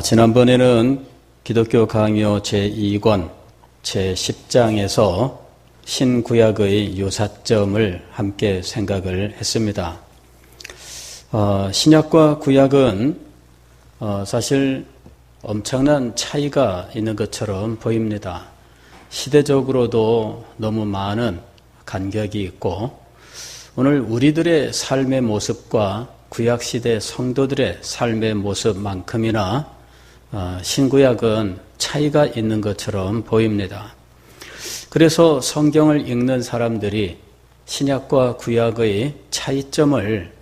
지난번에는 기독교 강요 제2권 제10장에서 신구약의 유사점을 함께 생각을 했습니다. 신약과 구약은 사실 엄청난 차이가 있는 것처럼 보입니다. 시대적으로도 너무 많은 간격이 있고, 오늘 우리들의 삶의 모습과 구약시대 성도들의 삶의 모습만큼이나 신구약은 차이가 있는 것처럼 보입니다. 그래서 성경을 읽는 사람들이 신약과 구약의 차이점을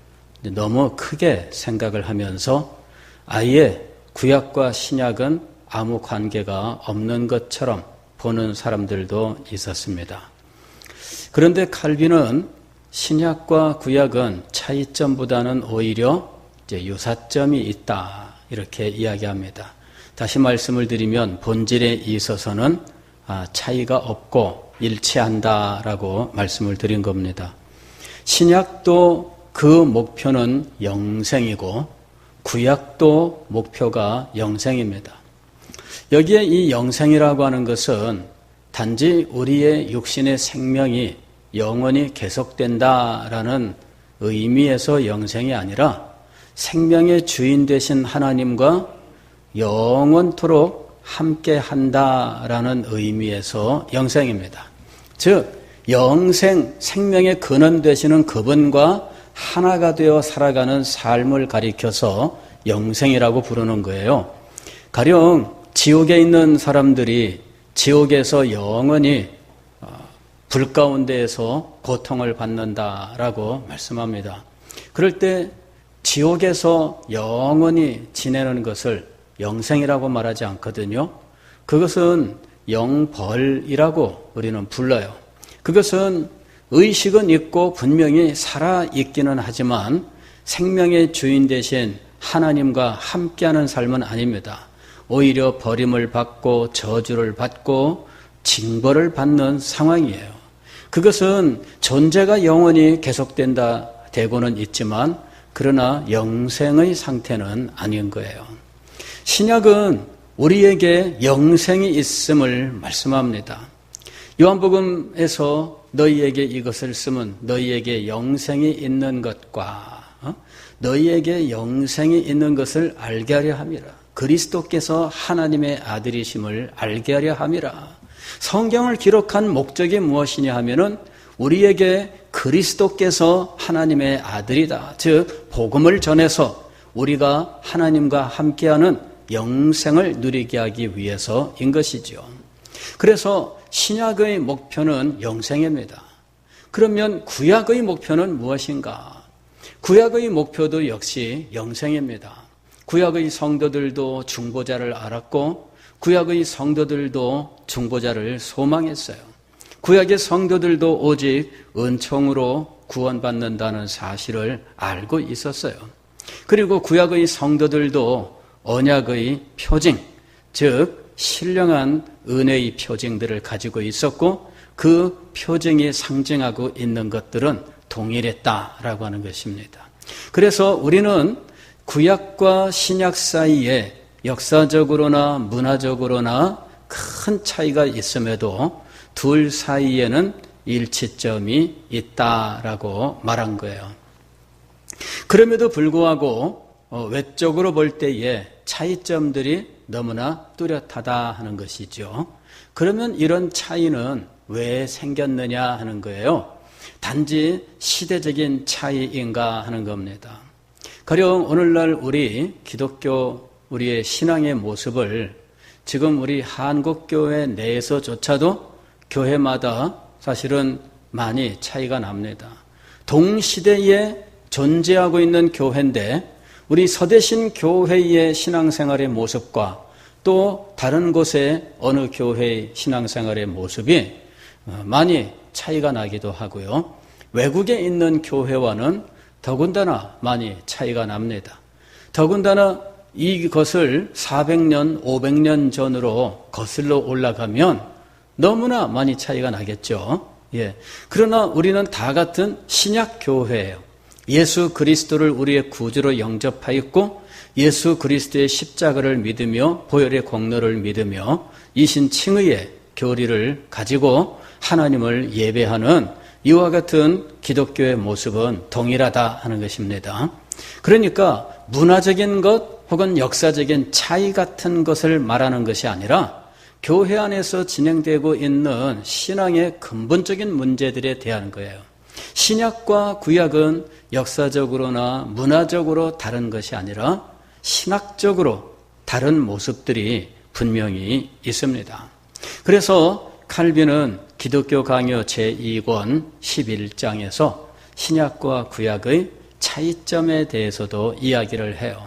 너무 크게 생각을 하면서 아예 구약과 신약은 아무 관계가 없는 것처럼 보는 사람들도 있었습니다. 그런데 칼빈은 신약과 구약은 차이점보다는 오히려 유사점이 있다, 이렇게 이야기합니다. 다시 말씀을 드리면 본질에 있어서는 차이가 없고 일치한다라고 말씀을 드린 겁니다. 신약도 그 목표는 영생이고 구약도 목표가 영생입니다. 여기에 이 영생이라고 하는 것은 단지 우리의 육신의 생명이 영원히 계속된다라는 의미에서 영생이 아니라 생명의 주인 되신 하나님과 영원토록 함께 한다라는 의미에서 영생입니다. 즉 영생, 생명의 근원 되시는 그분과 하나가 되어 살아가는 삶을 가리켜서 영생이라고 부르는 거예요. 가령 지옥에 있는 사람들이 지옥에서 영원히 불 가운데에서 고통을 받는다라고 말씀합니다. 그럴 때 지옥에서 영원히 지내는 것을 영생이라고 말하지 않거든요. 그것은 영벌이라고 우리는 불러요. 그것은 의식은 있고 분명히 살아있기는 하지만 생명의 주인 되신 하나님과 함께하는 삶은 아닙니다. 오히려 버림을 받고 저주를 받고 징벌을 받는 상황이에요. 그것은 존재가 영원히 계속된다 되고는 있지만 그러나 영생의 상태는 아닌 거예요. 신약은 우리에게 영생이 있음을 말씀합니다. 요한복음에서 너희에게 이것을 쓰면 너희에게 영생이 있는 것과 너희에게 영생이 있는 것을 알게 하려 함이라. 그리스도께서 하나님의 아들이심을 알게 하려 함이라. 성경을 기록한 목적이 무엇이냐 하면은 우리에게 그리스도께서 하나님의 아들이다. 즉 복음을 전해서 우리가 하나님과 함께하는 영생을 누리게 하기 위해서인 것이죠. 그래서 신약의 목표는 영생입니다. 그러면 구약의 목표는 무엇인가? 구약의 목표도 역시 영생입니다. 구약의 성도들도 중보자를 알았고 구약의 성도들도 중보자를 소망했어요. 구약의 성도들도 오직 은총으로 구원받는다는 사실을 알고 있었어요. 그리고 구약의 성도들도 언약의 표징, 즉 신령한 은혜의 표징들을 가지고 있었고 그 표징이 상징하고 있는 것들은 동일했다라고 하는 것입니다. 그래서 우리는 구약과 신약 사이에 역사적으로나 문화적으로나 큰 차이가 있음에도 둘 사이에는 일치점이 있다라고 말한 거예요. 그럼에도 불구하고 외적으로 볼 때에 차이점들이 너무나 뚜렷하다 하는 것이죠. 그러면 이런 차이는 왜 생겼느냐 하는 거예요. 단지 시대적인 차이인가 하는 겁니다. 가령 오늘날 우리 기독교 우리의 신앙의 모습을 지금 우리 한국교회 내에서조차도 교회마다 사실은 많이 차이가 납니다. 동시대에 존재하고 있는 교회인데 우리 서대신 교회의 신앙생활의 모습과 또 다른 곳의 어느 교회의 신앙생활의 모습이 많이 차이가 나기도 하고요. 외국에 있는 교회와는 더군다나 많이 차이가 납니다. 더군다나 이것을 400년, 500년 전으로 거슬러 올라가면 너무나 많이 차이가 나겠죠. 예. 그러나 우리는 다 같은 신약 교회예요. 예수 그리스도를 우리의 구주로 영접하였고 예수 그리스도의 십자가를 믿으며 보혈의 공로를 믿으며 이신칭의의 교리를 가지고 하나님을 예배하는 이와 같은 기독교의 모습은 동일하다 하는 것입니다. 그러니까 문화적인 것 혹은 역사적인 차이 같은 것을 말하는 것이 아니라 교회 안에서 진행되고 있는 신앙의 근본적인 문제들에 대한 거예요. 신약과 구약은 역사적으로나 문화적으로 다른 것이 아니라 신학적으로 다른 모습들이 분명히 있습니다. 그래서 칼빈은 기독교 강요 제2권 11장에서 신약과 구약의 차이점에 대해서도 이야기를 해요.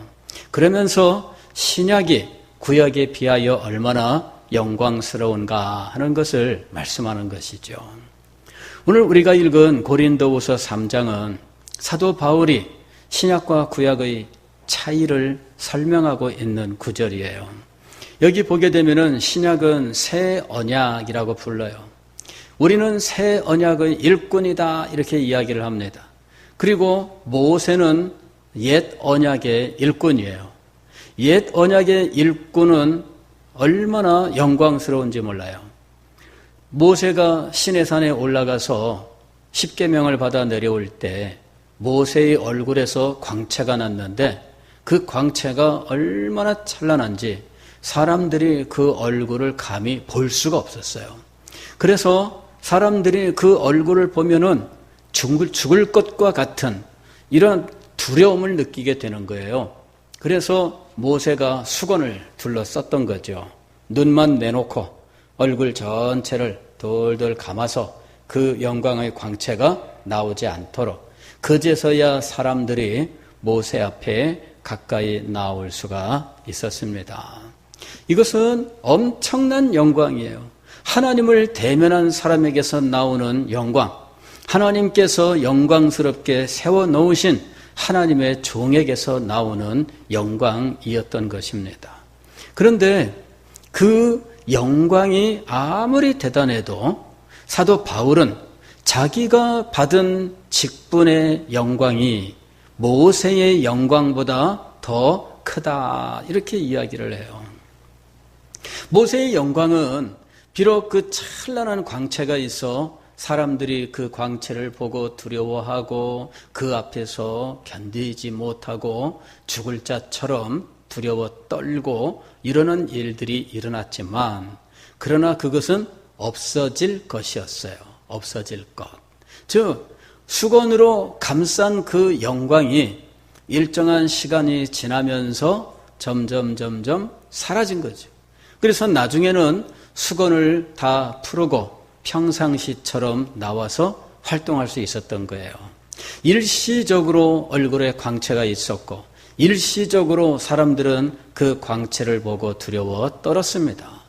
그러면서 신약이 구약에 비하여 얼마나 영광스러운가 하는 것을 말씀하는 것이죠. 오늘 우리가 읽은 고린도후서 3장은 사도 바울이 신약과 구약의 차이를 설명하고 있는 구절이에요. 여기 보게 되면은 신약은 새 언약이라고 불러요. 우리는 새 언약의 일꾼이다 이렇게 이야기를 합니다. 그리고 모세는 옛 언약의 일꾼이에요. 옛 언약의 일꾼은 얼마나 영광스러운지 몰라요. 모세가 시내산에 올라가서 십계명을 받아 내려올 때 모세의 얼굴에서 광채가 났는데 그 광채가 얼마나 찬란한지 사람들이 그 얼굴을 감히 볼 수가 없었어요. 그래서 사람들이 그 얼굴을 보면은 죽을 것과 같은 이런 두려움을 느끼게 되는 거예요. 그래서 모세가 수건을 둘러썼던 거죠. 눈만 내놓고 얼굴 전체를 돌돌 감아서 그 영광의 광채가 나오지 않도록 그제서야 사람들이 모세 앞에 가까이 나올 수가 있었습니다. 이것은 엄청난 영광이에요. 하나님을 대면한 사람에게서 나오는 영광, 하나님께서 영광스럽게 세워놓으신 하나님의 종에게서 나오는 영광이었던 것입니다. 그런데 그 영광이 아무리 대단해도 사도 바울은 자기가 받은 직분의 영광이 모세의 영광보다 더 크다 이렇게 이야기를 해요. 모세의 영광은 비록 그 찬란한 광채가 있어 사람들이 그 광채를 보고 두려워하고 그 앞에서 견디지 못하고 죽을 자처럼 두려워 떨고 이러는 일들이 일어났지만 그러나 그것은 없어질 것이었어요. 없어질 것. 즉 수건으로 감싼 그 영광이 일정한 시간이 지나면서 점점 사라진 거죠. 그래서 나중에는 수건을 다 풀고 평상시처럼 나와서 활동할 수 있었던 거예요. 일시적으로 얼굴에 광채가 있었고 일시적으로 사람들은 그 광채를 보고 두려워 떨었습니다.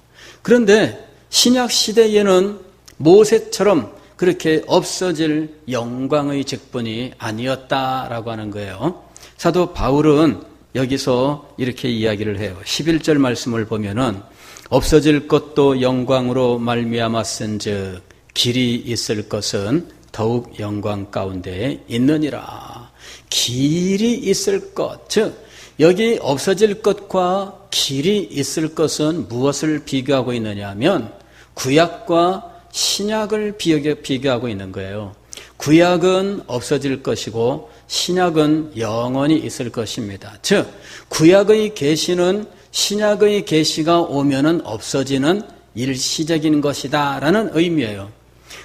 그런데 신약 시대에는 모세처럼 그렇게 없어질 영광의 직분이 아니었다라고 하는 거예요. 사도 바울은 여기서 이렇게 이야기를 해요. 11절 말씀을 보면은 없어질 것도 영광으로 말미암았은즉 길이 있을 것은 더욱 영광 가운데 있느니라. 길이 있을 것, 즉 여기 없어질 것과 길이 있을 것은 무엇을 비교하고 있느냐 하면 구약과 신약을 비교하고 있는 거예요. 구약은 없어질 것이고 신약은 영원히 있을 것입니다. 즉 구약의 계시는 신약의 계시가 오면은 없어지는 일시적인 것이다 라는 의미예요.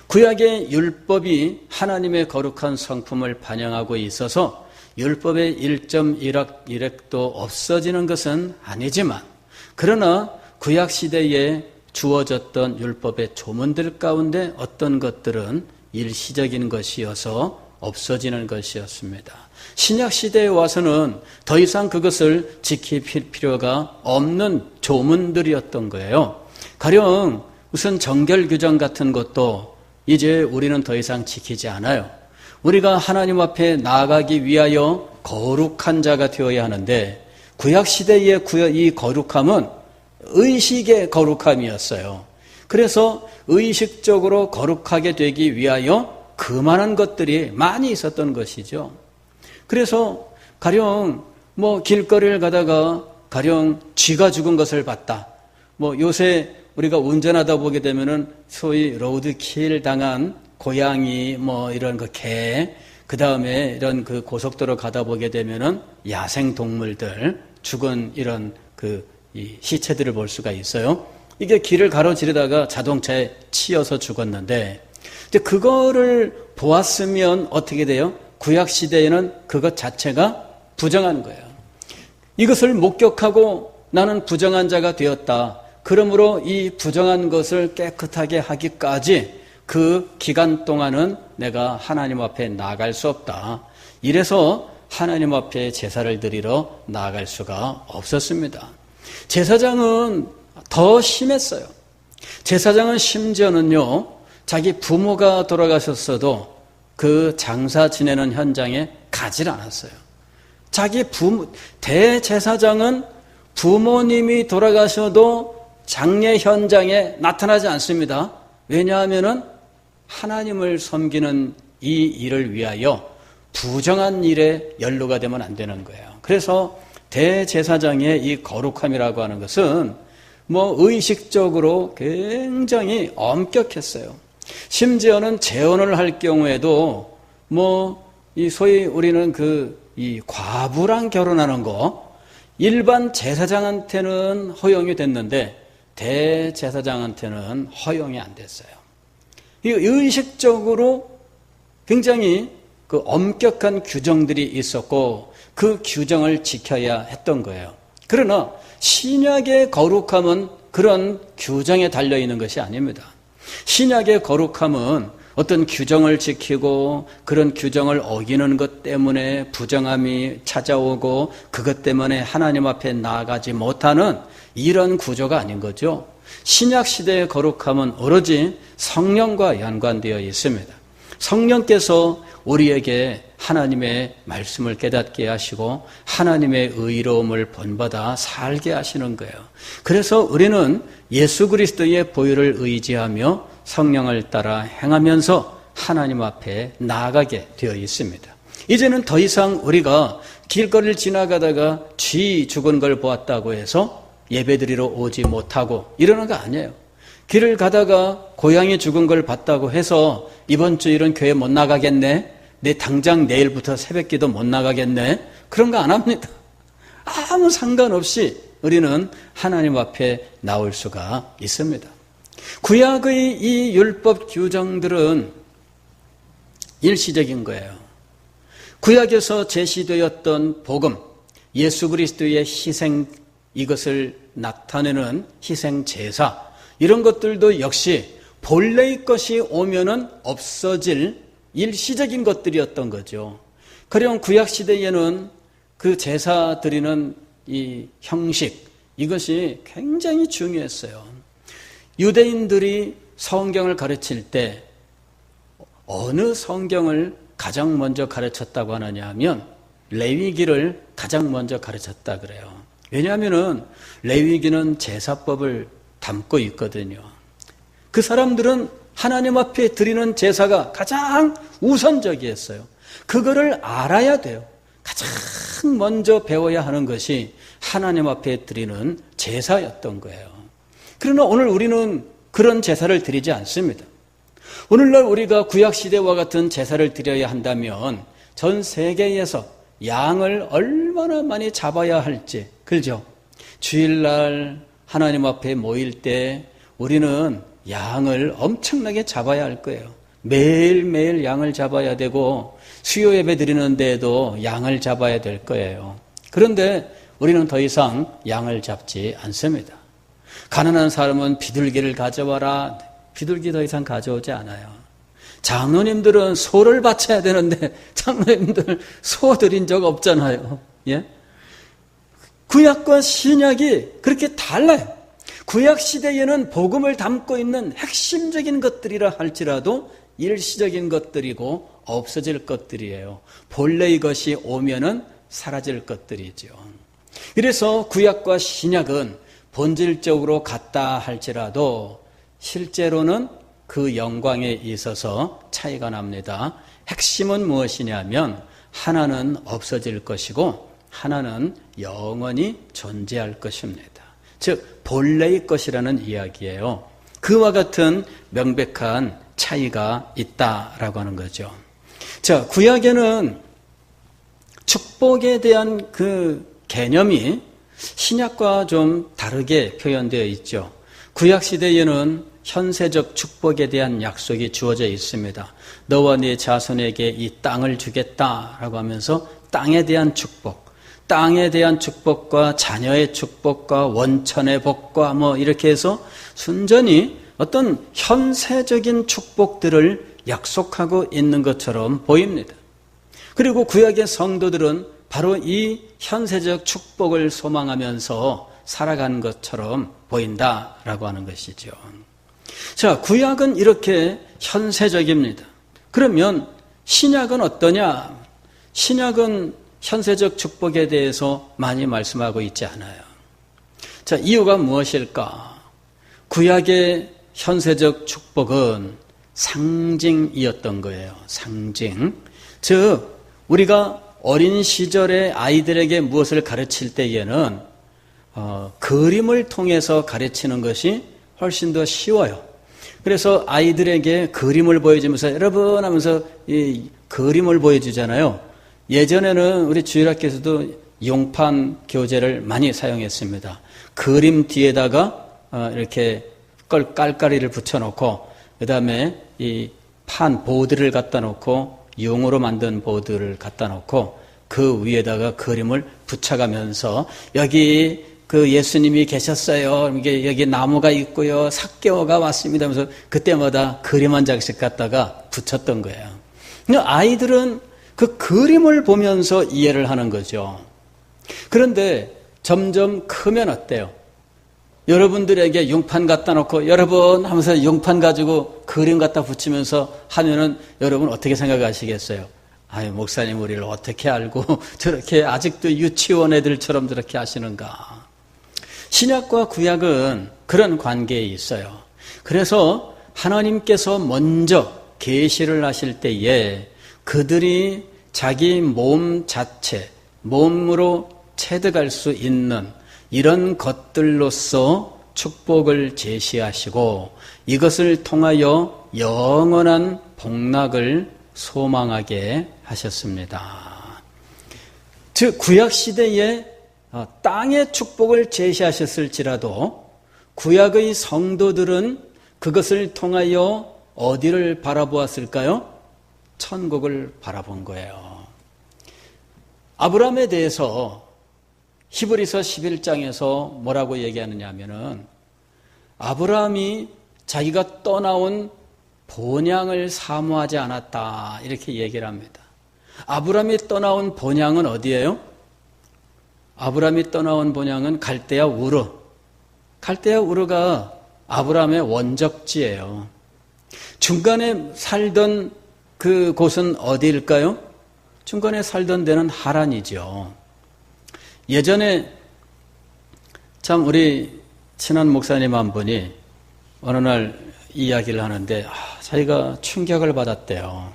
구약의 율법이 하나님의 거룩한 성품을 반영하고 있어서 율법의 1.1획도 없어지는 것은 아니지만 그러나 구약 시대에 주어졌던 율법의 조문들 가운데 어떤 것들은 일시적인 것이어서 없어지는 것이었습니다. 신약 시대에 와서는 더 이상 그것을 지킬 필요가 없는 조문들이었던 거예요. 가령 우선 정결 규정 같은 것도 이제 우리는 더 이상 지키지 않아요. 우리가 하나님 앞에 나아가기 위하여 거룩한 자가 되어야 하는데 구약 시대의 이 거룩함은 의식의 거룩함이었어요. 그래서 의식적으로 거룩하게 되기 위하여 그만한 것들이 많이 있었던 것이죠. 그래서 가령 길거리를 가다가 가령 쥐가 죽은 것을 봤다. 요새 우리가 운전하다 보게 되면은 소위 로드킬 당한 고양이 이런 개, 그 다음에 이런 고속도로 가다 보게 되면은 야생 동물들 죽은 이런 이 시체들을 볼 수가 있어요. 이게 길을 가로지르다가 자동차에 치여서 죽었는데, 이제 그거를 보았으면 어떻게 돼요? 구약 시대에는 그것 자체가 부정한 거예요. 이것을 목격하고 나는 부정한 자가 되었다. 그러므로 이 부정한 것을 깨끗하게 하기까지 그 기간 동안은 내가 하나님 앞에 나아갈 수 없다. 이래서 하나님 앞에 제사를 드리러 나아갈 수가 없었습니다. 제사장은 더 심했어요. 제사장은 심지어는요, 자기 부모가 돌아가셨어도 그 장사 지내는 현장에 가질 않았어요. 자기 대제사장은 부모님이 돌아가셔도 장례 현장에 나타나지 않습니다. 왜냐하면은 하나님을 섬기는 이 일을 위하여 부정한 일에 연루가 되면 안 되는 거예요. 그래서 대제사장의 이 거룩함이라고 하는 것은 의식적으로 굉장히 엄격했어요. 심지어는 재혼을 할 경우에도 이 소위 우리는 이 과부랑 결혼하는 거 일반 제사장한테는 허용이 됐는데 대제사장한테는 허용이 안 됐어요. 이 의식적으로 굉장히 엄격한 규정들이 있었고 그 규정을 지켜야 했던 거예요. 그러나 신약의 거룩함은 그런 규정에 달려있는 것이 아닙니다. 신약의 거룩함은 어떤 규정을 지키고 그런 규정을 어기는 것 때문에 부정함이 찾아오고 그것 때문에 하나님 앞에 나아가지 못하는 이런 구조가 아닌 거죠. 신약 시대의 거룩함은 오로지 성령과 연관되어 있습니다. 성령께서 우리에게 하나님의 말씀을 깨닫게 하시고 하나님의 의로움을 본받아 살게 하시는 거예요. 그래서 우리는 예수 그리스도의 보혈을 의지하며 성령을 따라 행하면서 하나님 앞에 나아가게 되어 있습니다. 이제는 더 이상 우리가 길거리를 지나가다가 쥐 죽은 걸 보았다고 해서 예배드리러 오지 못하고 이러는 거 아니에요. 길을 가다가 고양이 죽은 걸 봤다고 해서 이번 주일은 교회 못 나가겠네, 당장 내일부터 새벽기도 못 나가겠네, 그런 거 안 합니다. 아무 상관없이 우리는 하나님 앞에 나올 수가 있습니다. 구약의 이 율법 규정들은 일시적인 거예요. 구약에서 제시되었던 복음, 예수 그리스도의 희생, 이것을 나타내는 희생 제사, 이런 것들도 역시 본래의 것이 오면은 없어질 일시적인 것들이었던 거죠. 그럼 구약 시대에는 그 제사 드리는 이 형식, 이것이 굉장히 중요했어요. 유대인들이 성경을 가르칠 때 어느 성경을 가장 먼저 가르쳤다고 하느냐 하면 레위기를 가장 먼저 가르쳤다 그래요. 왜냐하면은 레위기는 제사법을 담고 있거든요. 그 사람들은 하나님 앞에 드리는 제사가 가장 우선적이었어요. 그거를 알아야 돼요. 가장 먼저 배워야 하는 것이 하나님 앞에 드리는 제사였던 거예요. 그러나 오늘 우리는 그런 제사를 드리지 않습니다. 오늘날 우리가 구약시대와 같은 제사를 드려야 한다면 전 세계에서 양을 얼마나 많이 잡아야 할지, 그렇죠? 주일날 하나님 앞에 모일 때 우리는 양을 엄청나게 잡아야 할 거예요. 매일매일 양을 잡아야 되고 수요 예배 드리는 데에도 양을 잡아야 될 거예요. 그런데 우리는 더 이상 양을 잡지 않습니다. 가난한 사람은 비둘기를 가져와라. 비둘기 더 이상 가져오지 않아요. 장로님들은 소를 바쳐야 되는데 장로님들 소 드린 적 없잖아요. 예? 구약과 신약이 그렇게 달라요. 구약 시대에는 복음을 담고 있는 핵심적인 것들이라 할지라도 일시적인 것들이고 없어질 것들이에요. 본래의 것이 오면은 사라질 것들이죠. 그래서 구약과 신약은 본질적으로 같다 할지라도 실제로는 그 영광에 있어서 차이가 납니다. 핵심은 무엇이냐면 하나는 없어질 것이고 하나는 영원히 존재할 것입니다. 즉 본래의 것이라는 이야기예요. 그와 같은 명백한 차이가 있다라고 하는 거죠. 자, 구약에는 축복에 대한 그 개념이 신약과 좀 다르게 표현되어 있죠. 구약 시대에는 현세적 축복에 대한 약속이 주어져 있습니다. 너와 네 자손에게 이 땅을 주겠다라고 하면서 땅에 대한 축복, 땅에 대한 축복과 자녀의 축복과 원천의 복과 이렇게 해서 순전히 어떤 현세적인 축복들을 약속하고 있는 것처럼 보입니다. 그리고 구약의 성도들은 바로 이 현세적 축복을 소망하면서 살아가는 것처럼 보인다라고 하는 것이죠. 자, 구약은 이렇게 현세적입니다. 그러면 신약은 어떠냐? 신약은 현세적 축복에 대해서 많이 말씀하고 있지 않아요. 자, 이유가 무엇일까? 구약의 현세적 축복은 상징이었던 거예요. 상징. 즉, 우리가 어린 시절에 아이들에게 무엇을 가르칠 때에는 그림을 통해서 가르치는 것이 훨씬 더 쉬워요. 그래서 아이들에게 그림을 보여주면서 여러분 하면서 이 그림을 보여주잖아요. 예전에는 우리 주일학교에서도 용판 교재를 많이 사용했습니다. 그림 뒤에다가 이렇게 깔깔이를 붙여놓고 그 다음에 이 판 보드를 갖다 놓고 용으로 만든 보드를 갖다 놓고 그 위에다가 그림을 붙여가면서 여기 그 예수님이 계셨어요. 이게 여기 나무가 있고요. 삭개오가 왔습니다. 하면서 그때마다 그림 한 장씩 갖다가 붙였던 거예요. 아이들은 그 그림을 보면서 이해를 하는 거죠. 그런데 점점 크면 어때요? 여러분들에게 용판 갖다 놓고 여러분 하면서 용판 가지고 그림 갖다 붙이면서 하면은 여러분 어떻게 생각하시겠어요? 아유, 목사님 우리를 어떻게 알고 저렇게 아직도 유치원 애들처럼 저렇게 하시는가? 신약과 구약은 그런 관계에 있어요. 그래서 하나님께서 먼저 계시를 하실 때에 그들이 자기 몸 자체, 몸으로 체득할 수 있는 이런 것들로서 축복을 제시하시고 이것을 통하여 영원한 복락을 소망하게 하셨습니다. 즉 구약시대에 땅의 축복을 제시하셨을지라도 구약의 성도들은 그것을 통하여 어디를 바라보았을까요? 천국을 바라본 거예요. 아브라함에 대해서 히브리서 11장에서 뭐라고 얘기하느냐 하면은 아브라함이 자기가 떠나온 본향을 사모하지 않았다 이렇게 얘기를 합니다. 아브라함이 떠나온 본향은 어디예요? 아브라함이 떠나온 본향은 갈대아 우르. 갈대아 우르가 아브라함의 원적지예요. 중간에 살던 그 곳은 어디일까요? 중간에 살던 데는 하란이죠. 예전에 참 우리 친한 목사님 한 분이 어느 날 이야기를 하는데 자기가 충격을 받았대요.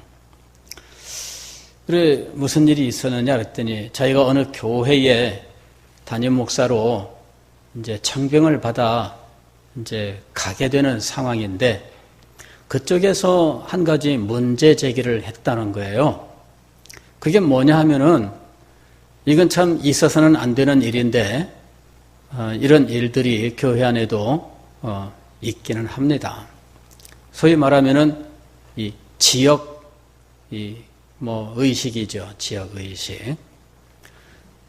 그래 무슨 일이 있었느냐 그랬더니 자기가 어느 교회에 담임 목사로 이제 청병을 받아 이제 가게 되는 상황인데 그쪽에서 한 가지 문제 제기를 했다는 거예요. 그게 뭐냐 하면은 이건 참 있어서는 안 되는 일인데 이런 일들이 교회 안에도 있기는 합니다. 소위 말하면은 이 지역 의식이죠. 지역 의식.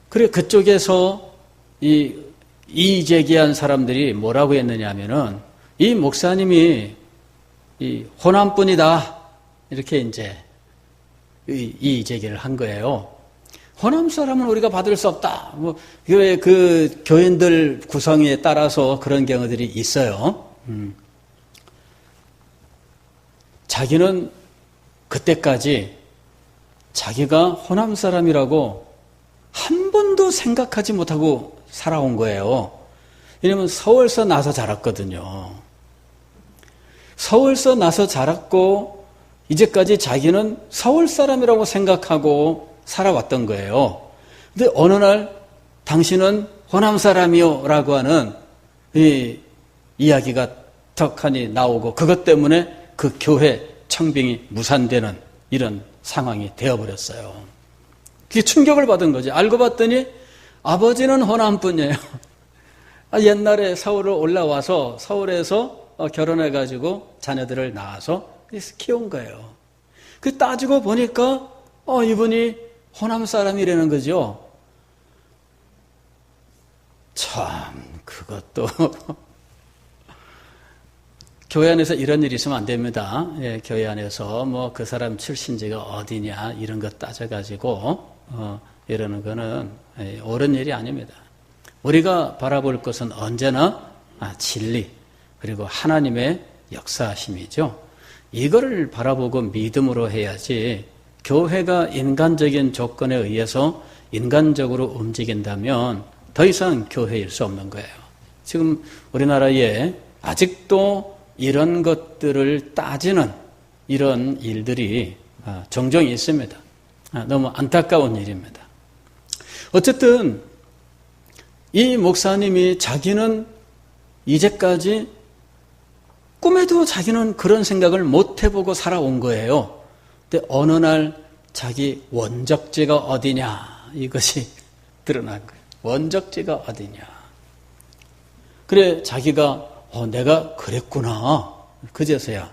그래 그쪽에서 이 제기한 사람들이 뭐라고 했느냐 하면은 이 목사님이 이 호남뿐이다 이렇게 이제 이 제기를 한 거예요. 호남 사람은 우리가 받을 수 없다. 교회 그 교인들 구성에 따라서 그런 경우들이 있어요. 자기는 그때까지 자기가 호남 사람이라고 한 번도 생각하지 못하고 살아온 거예요. 왜냐하면 서울서 나서 자랐거든요. 서울서 나서 자랐고 이제까지 자기는 서울 사람이라고 생각하고 살아왔던 거예요. 근데 어느 날 당신은 호남 사람이요 라고 하는 이 이야기가 턱하니 나오고 그것 때문에 그 교회 청빙이 무산되는 이런 상황이 되어버렸어요. 그게 충격을 받은 거지. 알고 봤더니 아버지는 호남 분이에요. 옛날에 서울을 올라와서 서울에서 결혼해가지고 자녀들을 낳아서 키운 거예요. 그 따지고 보니까 이분이 호남 사람이라는 거죠. 참 그것도 교회 안에서 이런 일이 있으면 안 됩니다. 예, 교회 안에서 뭐 그 사람 출신지가 어디냐 이런 거 따져가지고 이러는 거는 옳은 일이 아닙니다. 우리가 바라볼 것은 언제나 진리 그리고 하나님의 역사하심이죠. 이거를 바라보고 믿음으로 해야지 교회가 인간적인 조건에 의해서 인간적으로 움직인다면 더 이상 교회일 수 없는 거예요. 지금 우리나라에 아직도 이런 것들을 따지는 이런 일들이 종종 있습니다. 너무 안타까운 일입니다. 어쨌든 이 목사님이 자기는 이제까지 꿈에도 자기는 그런 생각을 못 해보고 살아온 거예요. 근데 어느 날 자기 원적지가 어디냐 이것이 드러난 거예요. 원적지가 어디냐. 그래 자기가 내가 그랬구나. 그제서야.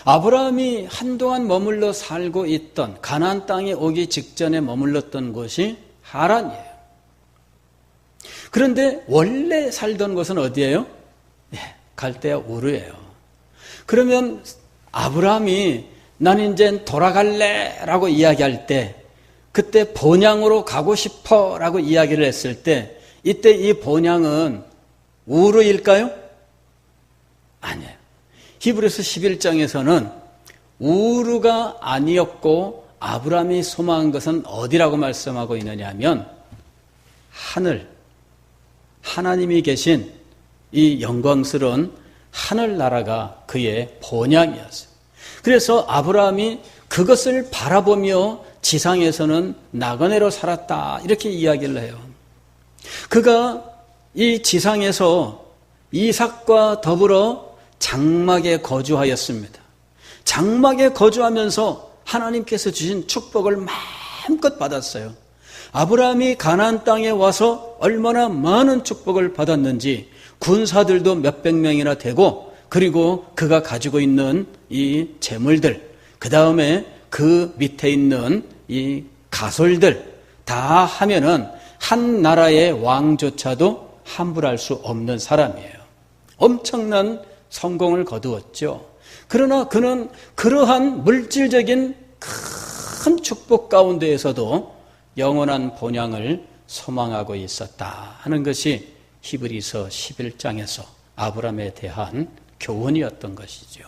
아브라함이 한동안 머물러 살고 있던 가나안 땅에 오기 직전에 머물렀던 곳이 하란이에요. 그런데 원래 살던 곳은 어디예요? 갈대아 우르예요. 그러면 아브라함이 나는 이제 돌아갈래 라고 이야기할 때 그때 본향으로 가고 싶어 라고 이야기를 했을 때 이때 이 본향은 우르일까요? 아니에요. 히브리서 11장에서는 우르가 아니었고 아브라함이 소망한 것은 어디라고 말씀하고 있느냐 하면 하늘, 하나님이 계신 이 영광스러운 하늘나라가 그의 본향이었어요. 그래서 아브라함이 그것을 바라보며 지상에서는 나그네로 살았다 이렇게 이야기를 해요. 그가 이 지상에서 이삭과 더불어 장막에 거주하였습니다. 장막에 거주하면서 하나님께서 주신 축복을 마음껏 받았어요. 아브라함이 가나안 땅에 와서 얼마나 많은 축복을 받았는지 군사들도 몇백 명이나 되고 그리고 그가 가지고 있는 이 재물들 그 다음에 그 밑에 있는 이 가솔들 다 하면은 한 나라의 왕조차도 함부할 수 없는 사람이에요. 엄청난 성공을 거두었죠. 그러나 그는 그러한 물질적인 큰 축복 가운데에서도 영원한 본향을 소망하고 있었다 하는 것이 히브리서 11장에서 아브라함에 대한 교훈이었던 것이죠.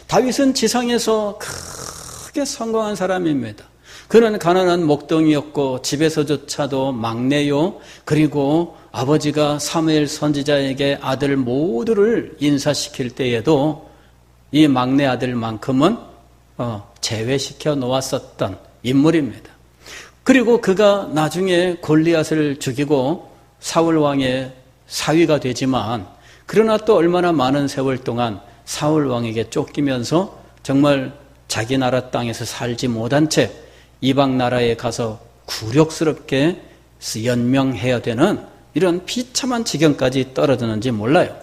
다윗은 지상에서 크게 성공한 사람입니다. 그는 가난한 목동이었고 집에서조차도 막내요. 그리고 아버지가 사무엘 선지자에게 아들 모두를 인사시킬 때에도 이 막내 아들만큼은 제외시켜 놓았었던 인물입니다. 그리고 그가 나중에 골리앗을 죽이고 사울 왕의 사위가 되지만 그러나 또 얼마나 많은 세월 동안 사울 왕에게 쫓기면서 정말 자기 나라 땅에서 살지 못한 채 이방 나라에 가서 굴욕스럽게 연명해야 되는 이런 비참한 지경까지 떨어졌는지 몰라요.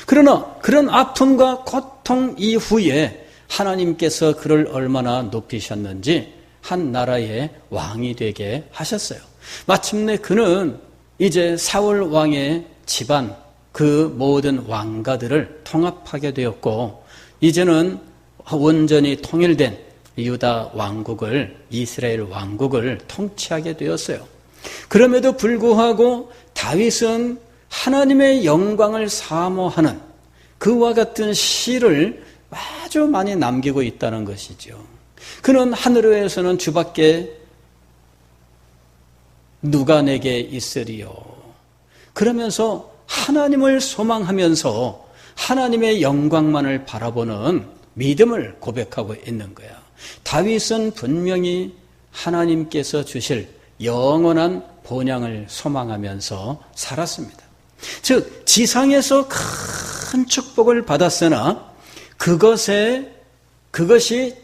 그러나 그런 아픔과 고통 이후에 하나님께서 그를 얼마나 높이셨는지 한 나라의 왕이 되게 하셨어요. 마침내 그는 이제 사울 왕의 집안 그 모든 왕가들을 통합하게 되었고 이제는 온전히 통일된 유다 왕국을 이스라엘 왕국을 통치하게 되었어요. 그럼에도 불구하고 다윗은 하나님의 영광을 사모하는 그와 같은 시를 아주 많이 남기고 있다는 것이죠. 그는 하늘에서는 주밖에 누가 내게 있으리요. 그러면서 하나님을 소망하면서 하나님의 영광만을 바라보는 믿음을 고백하고 있는 거야. 다윗은 분명히 하나님께서 주실 영원한 본향을 소망하면서 살았습니다. 즉 지상에서 큰 축복을 받았으나 그것이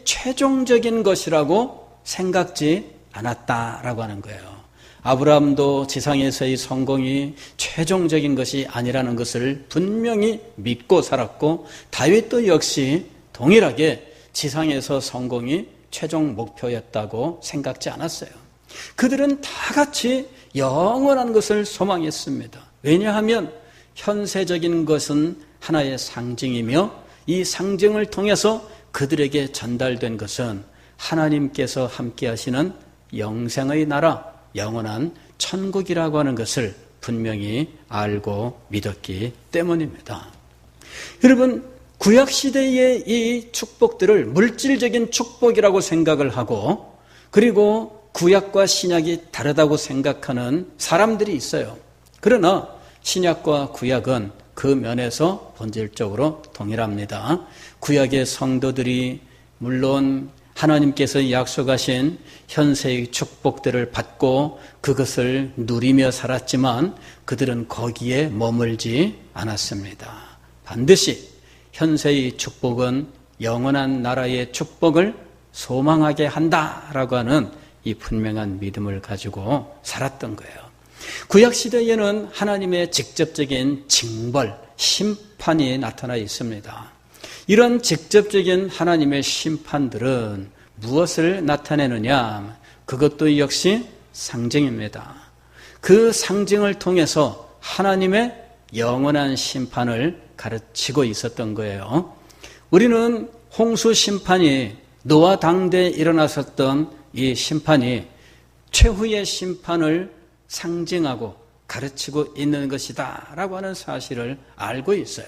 최종적인 것이라고 생각지 않았다라고 하는 거예요. 아브라함도 지상에서의 성공이 최종적인 것이 아니라는 것을 분명히 믿고 살았고, 다윗도 역시 동일하게 지상에서 성공이 최종 목표였다고 생각지 않았어요. 그들은 다 같이 영원한 것을 소망했습니다. 왜냐하면 현세적인 것은 하나의 상징이며 이 상징을 통해서 그들에게 전달된 것은 하나님께서 함께 하시는 영생의 나라, 영원한 천국이라고 하는 것을 분명히 알고 믿었기 때문입니다. 여러분, 구약시대의 이 축복들을 물질적인 축복이라고 생각을 하고, 그리고 구약과 신약이 다르다고 생각하는 사람들이 있어요. 그러나 신약과 구약은 그 면에서 본질적으로 동일합니다. 구약의 성도들이 물론 하나님께서 약속하신 현세의 축복들을 받고 그것을 누리며 살았지만 그들은 거기에 머물지 않았습니다. 반드시 현세의 축복은 영원한 나라의 축복을 소망하게 한다라고 하는 이 분명한 믿음을 가지고 살았던 거예요. 구약시대에는 하나님의 직접적인 징벌, 심판이 나타나 있습니다. 이런 직접적인 하나님의 심판들은 무엇을 나타내느냐? 그것도 역시 상징입니다. 그 상징을 통해서 하나님의 영원한 심판을 가르치고 있었던 거예요. 우리는 홍수 심판이 노아 당대에 일어났었던 이 심판이 최후의 심판을 상징하고 가르치고 있는 것이다 라고 하는 사실을 알고 있어요.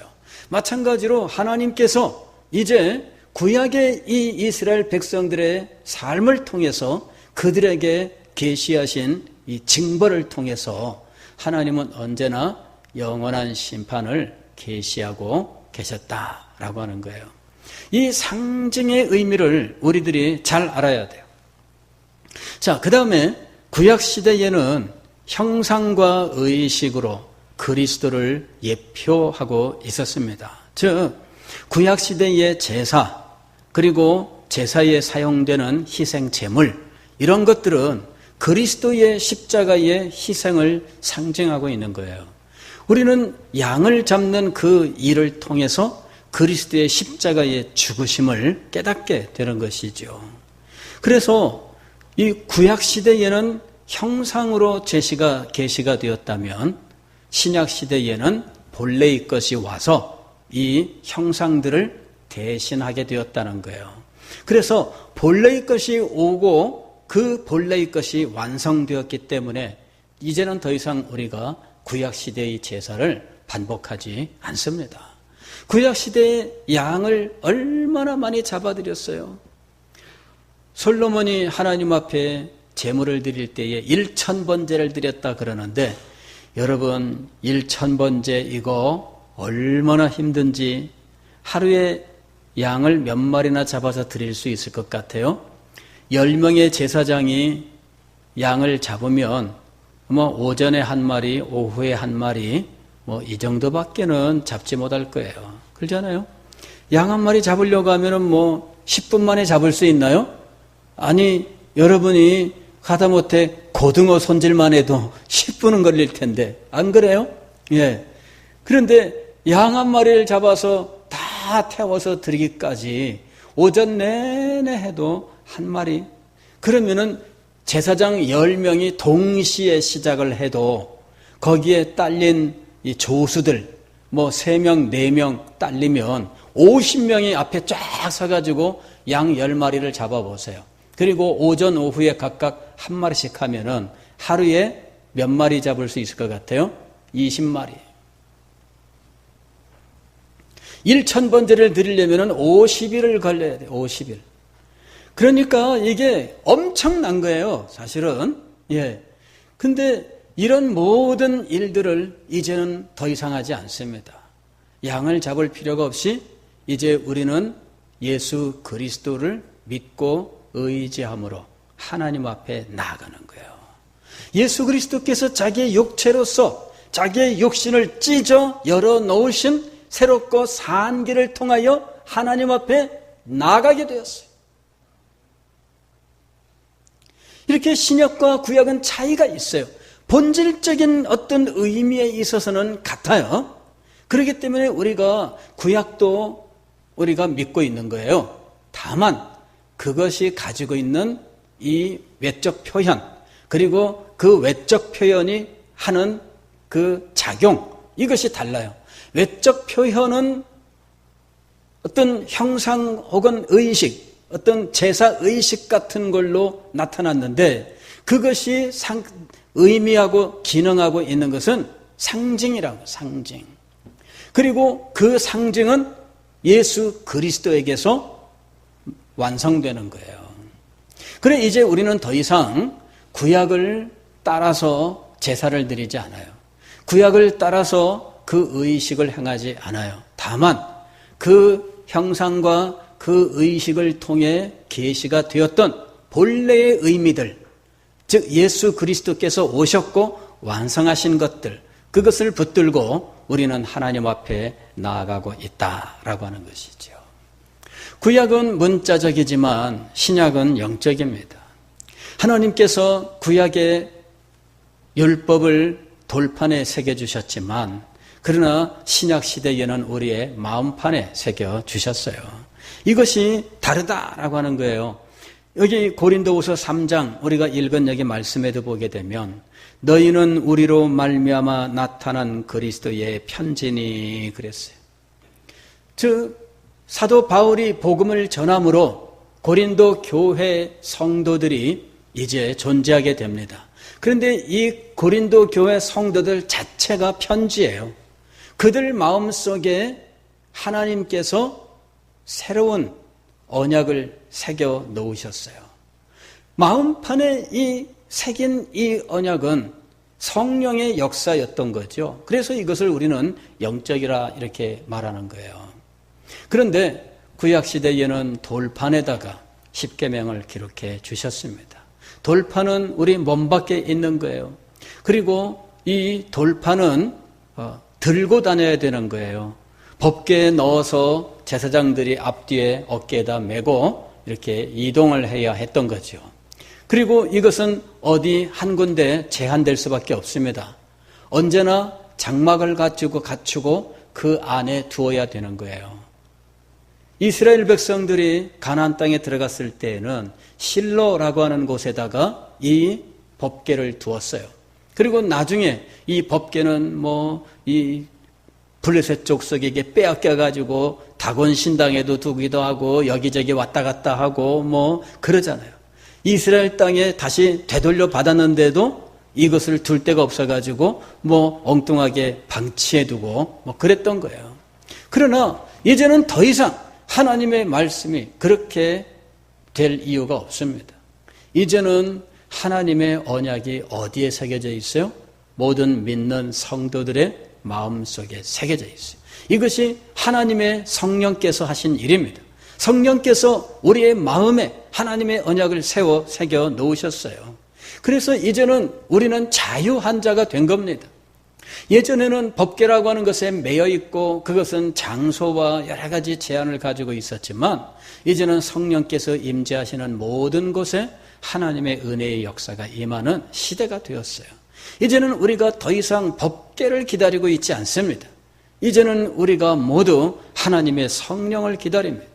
마찬가지로 하나님께서 이제 구약의 이 이스라엘 백성들의 삶을 통해서 그들에게 계시하신 이 징벌을 통해서 하나님은 언제나 영원한 심판을 계시하고 계셨다라고 하는 거예요. 이 상징의 의미를 우리들이 잘 알아야 돼요. 자, 그 다음에 구약시대에는 형상과 의식으로 그리스도를 예표하고 있었습니다. 즉 구약시대의 제사, 그리고 제사에 사용되는 희생 제물, 이런 것들은 그리스도의 십자가의 희생을 상징하고 있는 거예요. 우리는 양을 잡는 그 일을 통해서 그리스도의 십자가의 죽으심을 깨닫게 되는 것이죠. 그래서 이 구약시대에는 형상으로 계시가 되었다면 신약시대에는 본래의 것이 와서 이 형상들을 대신하게 되었다는 거예요. 그래서 본래의 것이 오고 그 본래의 것이 완성되었기 때문에 이제는 더 이상 우리가 구약시대의 제사를 반복하지 않습니다. 구약시대의 양을 얼마나 많이 잡아들였어요. 솔로몬이 하나님 앞에 제물을 드릴 때에 1000번제를 드렸다 그러는데, 여러분 1000번제 이거 얼마나 힘든지 하루에 양을 몇 마리나 잡아서 드릴 수 있을 것 같아요? 10명의 제사장이 양을 잡으면 오전에 한 마리, 오후에 한 마리, 이 정도밖에는 잡지 못할 거예요. 그렇잖아요? 양 한 마리 잡으려고 하면은 10분 만에 잡을 수 있나요? 아니, 여러분이 하다못해 고등어 손질만 해도 10분은 걸릴 텐데, 안 그래요? 예. 그런데 양 한 마리를 잡아서 다 태워서 드리기까지 오전 내내 해도 한 마리. 그러면은 제사장 10명이 동시에 시작을 해도 거기에 딸린 이 조수들 3명, 4명 딸리면 50명이 앞에 쫙 서가지고 양 10마리를 잡아보세요. 그리고 오전, 오후에 각각 한 마리씩 하면은 하루에 몇 마리 잡을 수 있을 것 같아요? 20마리. 1000번제를 드리려면은 50일을 걸려야 돼요. 50일. 그러니까 이게 엄청난 거예요, 사실은. 예. 근데 이런 모든 일들을 이제는 더 이상 하지 않습니다. 양을 잡을 필요가 없이 이제 우리는 예수 그리스도를 믿고 의지함으로 하나님 앞에 나아가는 거예요. 예수 그리스도께서 자기의 육체로서 자기의 육신을 찢어 열어놓으신 새롭고 산 길을 통하여 하나님 앞에 나아가게 되었어요. 이렇게 신약과 구약은 차이가 있어요. 본질적인 어떤 의미에 있어서는 같아요. 그렇기 때문에 우리가 구약도 우리가 믿고 있는 거예요. 다만 그것이 가지고 있는 이 외적 표현, 그리고 그 외적 표현이 하는 그 작용, 이것이 달라요. 외적 표현은 어떤 형상 혹은 의식, 어떤 제사 의식 같은 걸로 나타났는데, 그것이 의미하고 기능하고 있는 것은 상징이라고, 상징. 그리고 그 상징은 예수 그리스도에게서 완성되는 거예요. 그래 이제 우리는 더 이상 구약을 따라서 제사를 드리지 않아요. 구약을 따라서 그 의식을 행하지 않아요. 다만 그 형상과 그 의식을 통해 계시가 되었던 본래의 의미들, 즉 예수 그리스도께서 오셨고 완성하신 것들, 그것을 붙들고 우리는 하나님 앞에 나아가고 있다라고 하는 것이죠. 구약은 문자적이지만 신약은 영적입니다. 하나님께서 구약의 율법을 돌판에 새겨주셨지만, 그러나 신약 시대에는 우리의 마음판에 새겨주셨어요. 이것이 다르다라고 하는 거예요. 여기 고린도후서 3장 우리가 읽은 여기 말씀에도 보게 되면, 너희는 우리로 말미암아 나타난 그리스도의 편지니 그랬어요. 즉 사도 바울이 복음을 전함으로 고린도 교회 성도들이 이제 존재하게 됩니다. 그런데 이 고린도 교회 성도들 자체가 편지예요. 그들 마음속에 하나님께서 새로운 언약을 새겨 놓으셨어요. 마음판에 이 새긴 이 언약은 성령의 역사였던 거죠. 그래서 이것을 우리는 영적이라 이렇게 말하는 거예요. 그런데 구약시대에는 돌판에다가 십계명을 기록해 주셨습니다. 돌판은 우리 몸 밖에 있는 거예요. 그리고 이 돌판은 들고 다녀야 되는 거예요. 법궤에 넣어서 제사장들이 앞뒤에 어깨에다 메고 이렇게 이동을 해야 했던 거죠. 그리고 이것은 어디 한 군데 제한될 수밖에 없습니다. 언제나 장막을 갖추고 그 안에 두어야 되는 거예요. 이스라엘 백성들이 가나안 땅에 들어갔을 때에는 실로라고 하는 곳에다가 이 법궤를 두었어요. 그리고 나중에 이 법궤는 이 블레셋 족속에게 빼앗겨가지고 다곤 신당에도 두기도 하고 여기저기 왔다 갔다 하고 그러잖아요. 이스라엘 땅에 다시 되돌려 받았는데도 이것을 둘 데가 없어가지고 엉뚱하게 방치해두고 그랬던 거예요. 그러나 이제는 더 이상 하나님의 말씀이 그렇게 될 이유가 없습니다. 이제는 하나님의 언약이 어디에 새겨져 있어요? 모든 믿는 성도들의 마음속에 새겨져 있어요. 이것이 하나님의 성령께서 하신 일입니다. 성령께서 우리의 마음에 하나님의 언약을 새겨 놓으셨어요. 그래서 이제는 우리는 자유한 자가 된 겁니다. 예전에는 법궤라고 하는 것에 매여 있고 그것은 장소와 여러 가지 제한을 가지고 있었지만, 이제는 성령께서 임재하시는 모든 곳에 하나님의 은혜의 역사가 임하는 시대가 되었어요. 이제는 우리가 더 이상 법궤를 기다리고 있지 않습니다. 이제는 우리가 모두 하나님의 성령을 기다립니다.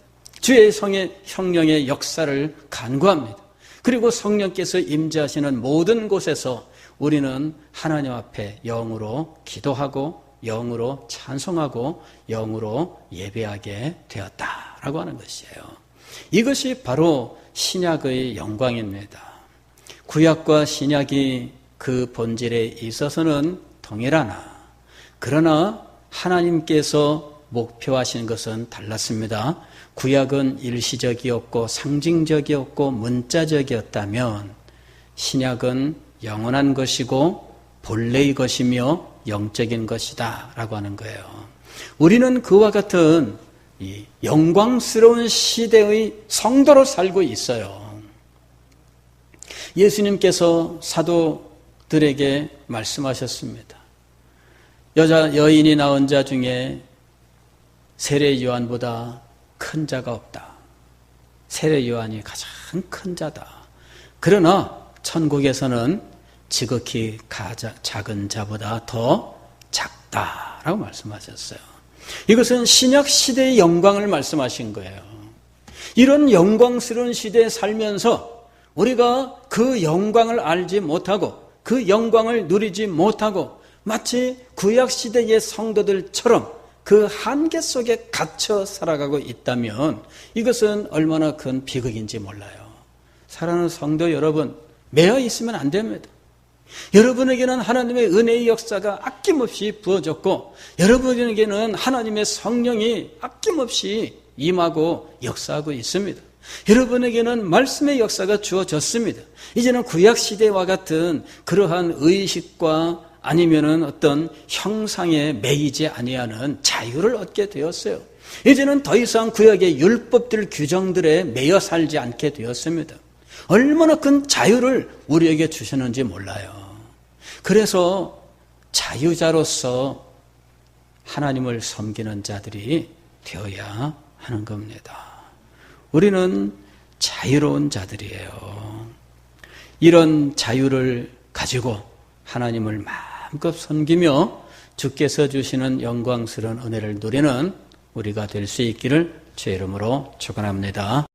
주의 성령의 역사를 간구합니다. 그리고 성령께서 임재하시는 모든 곳에서 우리는 하나님 앞에 영으로 기도하고 영으로 찬송하고 영으로 예배하게 되었다라고 하는 것이에요. 이것이 바로 신약의 영광입니다. 구약과 신약이 그 본질에 있어서는 동일하나, 그러나 하나님께서 목표하신 것은 달랐습니다. 구약은 일시적이었고 상징적이었고 문자적이었다면, 신약은 영원한 것이고 본래의 것이며 영적인 것이다 라고 하는 거예요. 우리는 그와 같은 이 영광스러운 시대의 성도로 살고 있어요. 예수님께서 사도들에게 말씀하셨습니다. 여인이 낳은 자 중에 세례 요한보다 큰 자가 없다. 세례 요한이 가장 큰 자다. 그러나 천국에서는 지극히 작은 자보다 더 작다라고 말씀하셨어요. 이것은 신약 시대의 영광을 말씀하신 거예요. 이런 영광스러운 시대에 살면서 우리가 그 영광을 알지 못하고 그 영광을 누리지 못하고 마치 구약 시대의 성도들처럼 그 한계 속에 갇혀 살아가고 있다면 이것은 얼마나 큰 비극인지 몰라요. 사랑하는 성도 여러분, 매여 있으면 안 됩니다. 여러분에게는 하나님의 은혜의 역사가 아낌없이 부어졌고 여러분에게는 하나님의 성령이 아낌없이 임하고 역사하고 있습니다. 여러분에게는 말씀의 역사가 주어졌습니다. 이제는 구약시대와 같은 그러한 의식과 아니면은 어떤 형상에 매이지 아니하는 자유를 얻게 되었어요. 이제는 더 이상 구약의 율법들 규정들에 매여 살지 않게 되었습니다. 얼마나 큰 자유를 우리에게 주셨는지 몰라요. 그래서 자유자로서 하나님을 섬기는 자들이 되어야 하는 겁니다. 우리는 자유로운 자들이에요. 이런 자유를 가지고 하나님을 마음껏 섬기며 주께서 주시는 영광스러운 은혜를 누리는 우리가 될 수 있기를 주의 이름으로 축원합니다.